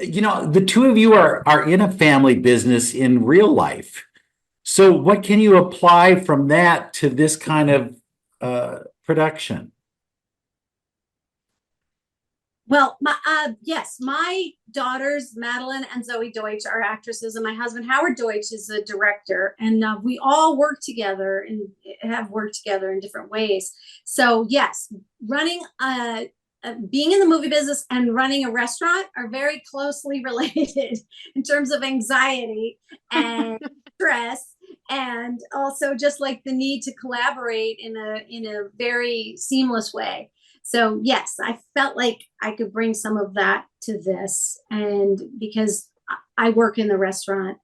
the two of you are in a family business in real life. So what can you apply from that to this kind of production? Well, yes, my daughters, Madeline and Zoe Deutsch, are actresses, and my husband, Howard Deutsch, is a director. And we all work together and have worked together in different ways. So, yes, running being in the movie business and running a restaurant are very closely related in terms of anxiety and stress, and also just like the need to collaborate in a very seamless way. So yes, I felt like I could bring some of that to this, and because I work in the restaurant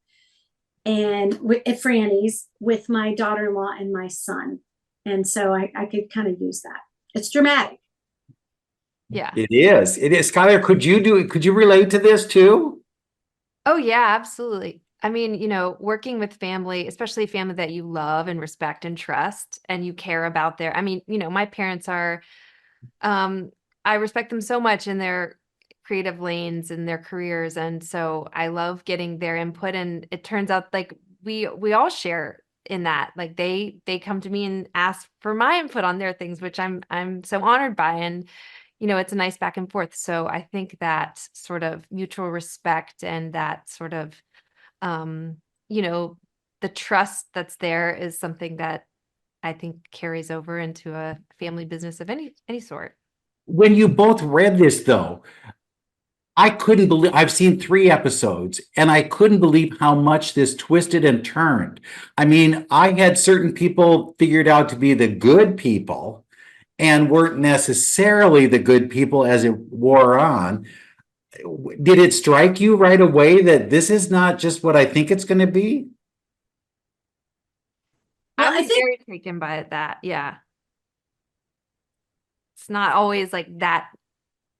and at Franny's with my daughter-in-law and my son, and so I could kind of use that. It's dramatic. Yeah. It is. It is. Schuyler, could you relate to this too? Oh, yeah, absolutely. I mean, working with family, especially family that you love and respect and trust and you care about I mean, my parents are, I respect them so much in their creative lanes and their careers. And so I love getting their input. And it turns out like we all share in that. Like they come to me and ask for my input on their things, which I'm so honored by. And it's a nice back and forth. So I think that sort of mutual respect and that sort of, um, you know, the trust that's there is something that I think carries over into a family business of any sort. When you both read this, though, I couldn't believe I've seen 3 episodes and I couldn't believe how much this twisted and turned. I mean, I had certain people figured out to be the good people and weren't necessarily the good people as it wore on. Did it strike you right away that this is not just what I think it's going to be? I Well, I was think very taken by that. Yeah. It's not always like that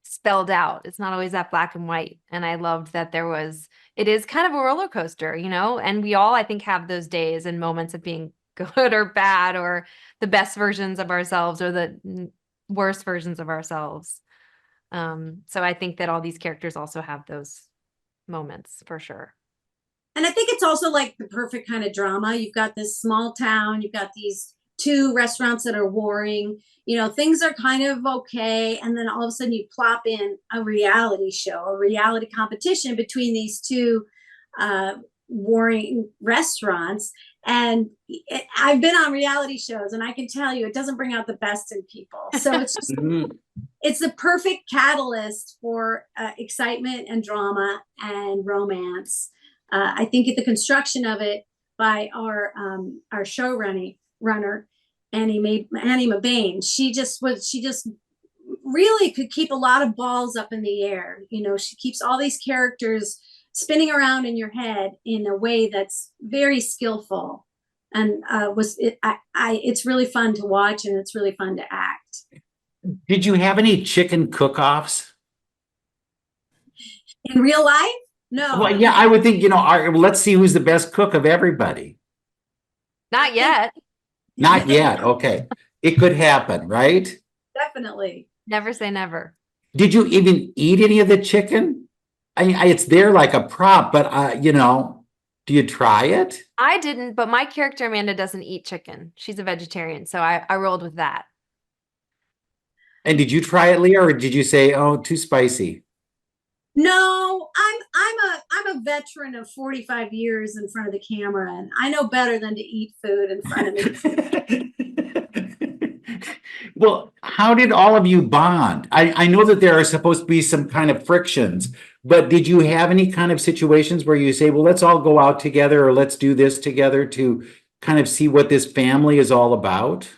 spelled out. It's not always that black and white. And I loved that it is kind of a roller coaster, and we all, I think, have those days and moments of being good or bad or the best versions of ourselves or the worst versions of ourselves. So I think that all these characters also have those moments for sure. And I think it's also like the perfect kind of drama. You've got this small town, you've got these two restaurants that are warring, things are kind of okay. And then all of a sudden you plop in a reality show, a reality competition between these two warring restaurants. And I've been on reality shows and I can tell you it doesn't bring out the best in people. So it's just, it's the perfect catalyst for excitement and drama and romance. I think at the construction of it by our runner, Annie Mabane, she just really could keep a lot of balls up in the air. She keeps all these characters spinning around in your head in a way that's very skillful, and it's really fun to watch and it's really fun to act. Did you have any chicken cook-offs? In real life? No. Well, yeah, I would think, let's see who's the best cook of everybody. Not yet. Not yet. Okay. It could happen, right? Definitely. Never say never. Did you even eat any of the chicken? It's there like a prop, but do you try it? I didn't, but my character Amanda doesn't eat chicken. She's a vegetarian, so I rolled with that. And did you try it, Leah, or did you say, "Oh, too spicy"? No, I'm a veteran of 45 years in front of the camera, and I know better than to eat food in front of me. Well, how did all of you bond? I know that there are supposed to be some kind of frictions, but did you have any kind of situations where you say, well, let's all go out together or let's do this together to kind of see what this family is all about?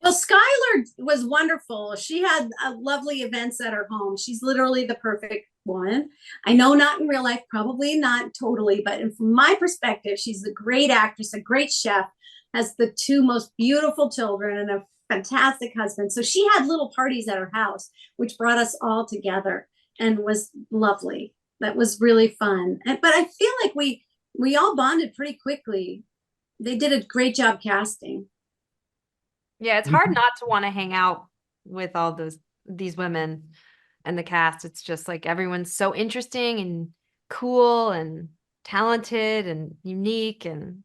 Well, Schuyler was wonderful. She had lovely events at her home. She's literally the perfect one. I know not in real life, probably not totally, but from my perspective, she's a great actress, a great chef, has the two most beautiful children and a fantastic husband. So she had little parties at her house, which brought us all together and was lovely. That was really fun. But I feel like we all bonded pretty quickly. They did a great job casting. Yeah, it's hard not to want to hang out with all these women. and the cast. It's just like everyone's so interesting and cool and talented and unique, and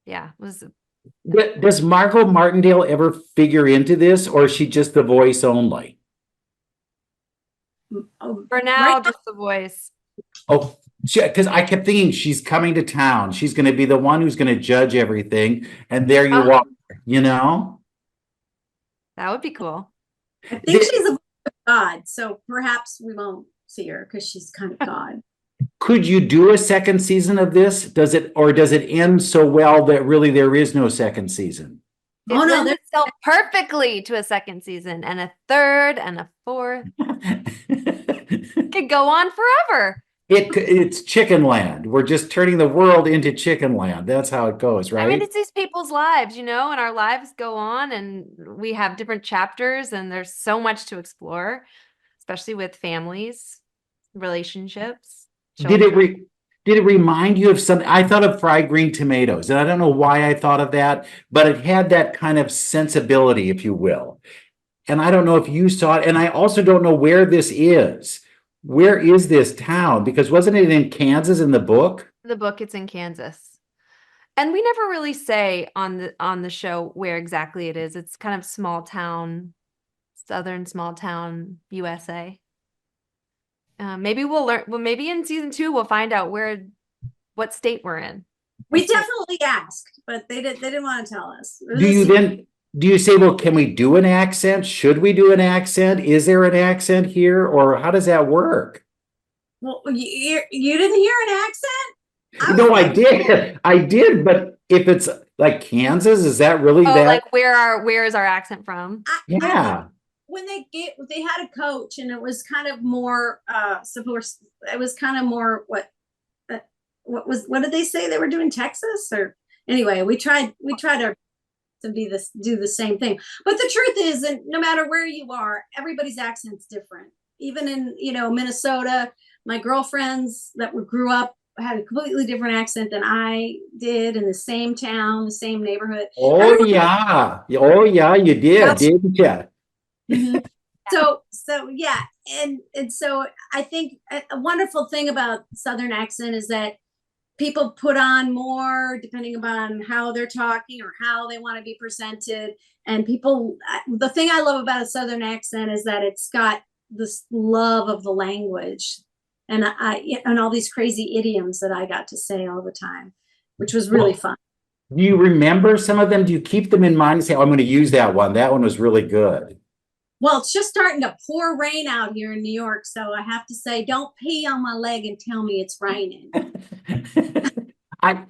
yeah, it was. Does Margot Martindale ever figure into this, or is she just the voice only? Oh, For now, right. just the voice. Oh, because I kept thinking she's coming to town. She's going to be the one who's going to judge everything. And there you Oh. are, you know? That would be cool. I think she's a god, so perhaps we won't see her because she's kind of god. Could you do a second season of this? Does it end so well that really there is no second season? It Oh no, lends there's itself perfectly to a second season and a third and a fourth. Could go on forever. It's chicken land. We're just turning the world into chicken land. That's how it goes, I mean, right? it's these people's lives, and our lives go on and we have different chapters and there's so much to explore, especially with families, relationships, Did it children. did it remind you of something? I thought of fried green tomatoes, and I don't know why I thought of that, but it had that kind of sensibility, if you will. And I don't know if you saw it, and I also don't know where this is. Where is this town? Because wasn't it in Kansas in the book? The book, it's in Kansas. And we never really say on the show where exactly it is. It's kind of small town, southern small town USA. Maybe we'll learn. Well, maybe in season 2 we'll find out what state we're in. we definitely asked, but they didn't want to tell us. Do you say, well, can we do an accent? Should we do an accent? Is there an accent here, or how does that work? Well, you didn't hear an accent? No, I did. I did, but if it's like Kansas, is that really Oh, that? like where is our accent from? Yeah. When they had a coach, and it was kind of more supposed. It was kind of more what did they say they were doing, Texas? Or anyway, we tried to do the same thing. But the truth is, and no matter where you are, everybody's accent's different. Even in Minnesota, my girlfriends that grew up had a completely different accent than I did, in the same town, the same neighborhood. Oh yeah. Oh yeah, you did, didn't you? Mhm. So yeah, and so I think a wonderful thing about Southern accent is that people put on more depending upon how they're talking or how they want to be presented. And the thing I love about a Southern accent is that it's got this love of the language, and all these crazy idioms that I got to say all the time, which was really fun. Do you remember some of them? Do you keep them in mind and say, oh, I'm going to use that one? That one was really good. Well, it's just starting to pour rain out here in New York, so I have to say, don't pee on my leg and tell me it's raining. I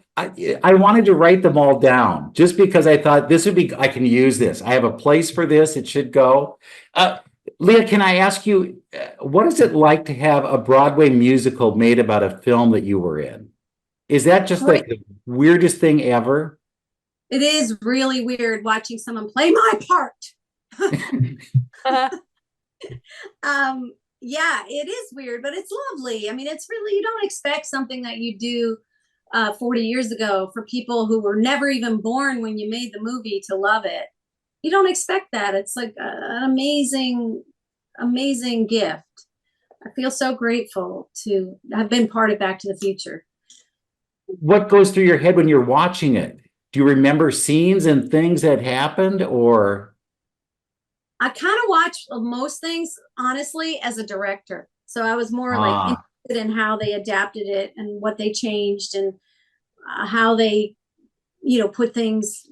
wanted to write them all down just because I thought I can use this. I have a place for this. It should go. Leah, can I ask you, what is it like to have a Broadway musical made about a film that you were in? Is that just like the weirdest thing ever? It is really weird watching someone play my part. Yeah, it is weird, but it's lovely. I mean, it's really, you don't expect something that you do 40 years ago for people who were never even born when you made the movie to love it. You don't expect that. It's like an amazing gift. I feel so grateful to have been part of Back to the Future. What goes through your head when you're watching it? Do you remember scenes and things that happened, or? I kind of watch most things, honestly, as a director. So I was more like interested in how they adapted it and what they changed, and how they, put things,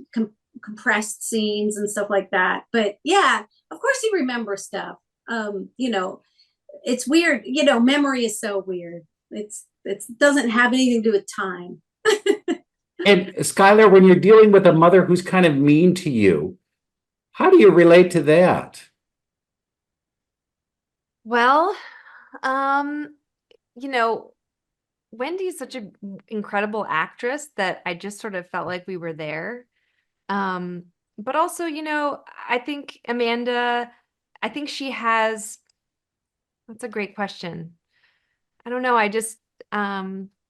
compressed scenes and stuff like that. But yeah, of course you remember stuff. It's weird. Memory is so weird. It doesn't have anything to do with time. And Schuyler, when you're dealing with a mother who's kind of mean to you, how do you relate to that? Well, you know, Wendy's such an incredible actress that I just sort of felt like we were there. But also, I think Amanda, I think she has, that's a great question. I don't know. I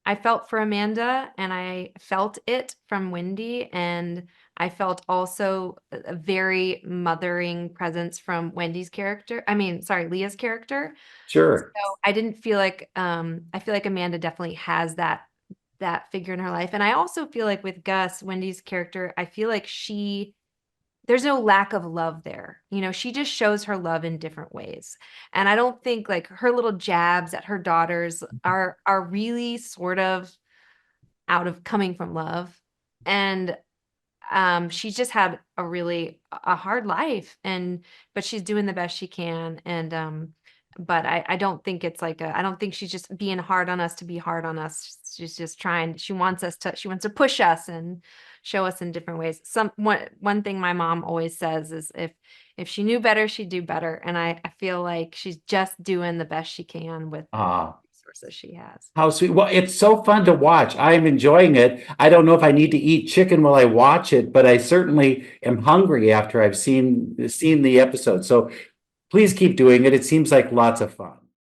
I felt for Amanda and I felt it from Wendy, and I felt also a very mothering presence from Wendy's character. I mean, sorry, Leah's character. Sure. So I didn't feel like I feel like Amanda definitely has that figure in her life. And I also feel like with Gus, Wendy's character, I feel like there's no lack of love there. You know, she just shows her love in different ways. And I don't think like her little jabs at her daughters are really sort of out of coming from love. And she's just had a hard life, but she's doing the best she can. And but I don't think it's like I don't think she's just being hard on us to be hard on us. She's just trying, she wants to push us and show us in different ways. One thing my mom always says is if she knew better, she'd do better. And I feel like she's just doing the best she can with the Ah, resources she has. how sweet. Well, it's so fun to watch. I'm enjoying it. I don't know if I need to eat chicken while I watch it, but I certainly am hungry after I've seen the episode. So please keep doing it. It seems like lots of fun.